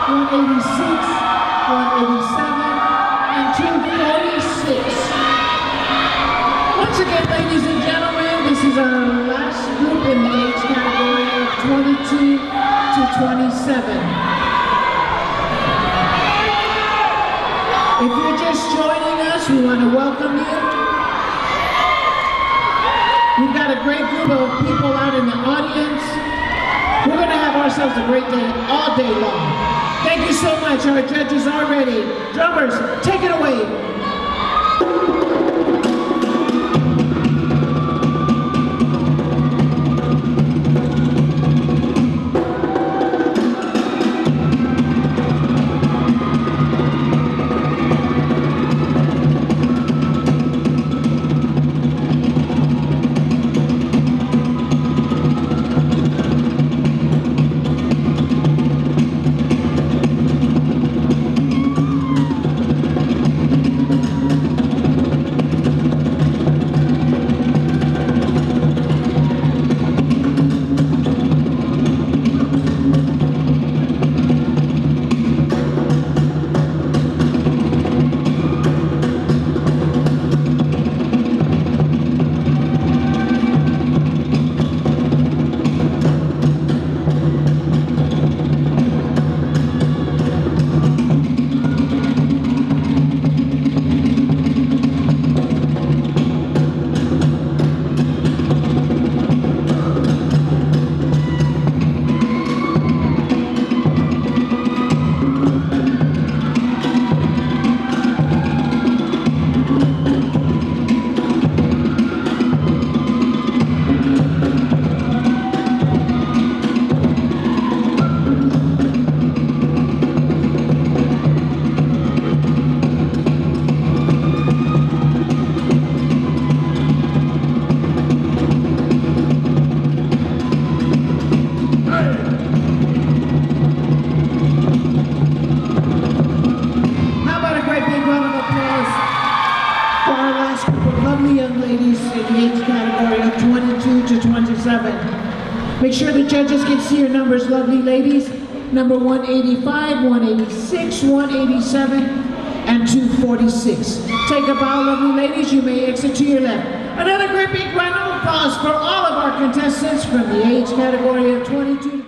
186, 187, and 246. Once again, ladies and gentlemen, this is our last group in the age category of 22 to 27. If you're just joining us, we want to welcome you. We've got a great group of people out in the audience. We're going to have ourselves a great day all day long. Thank you so much. Our judges are ready. Drummers, take it away. Make sure the judges can see your numbers, lovely ladies. Number 185, 186, 187, and 246. Take a bow, lovely ladies. You may exit to your left. Another great big round of applause for all of our contestants from the age category of 22 to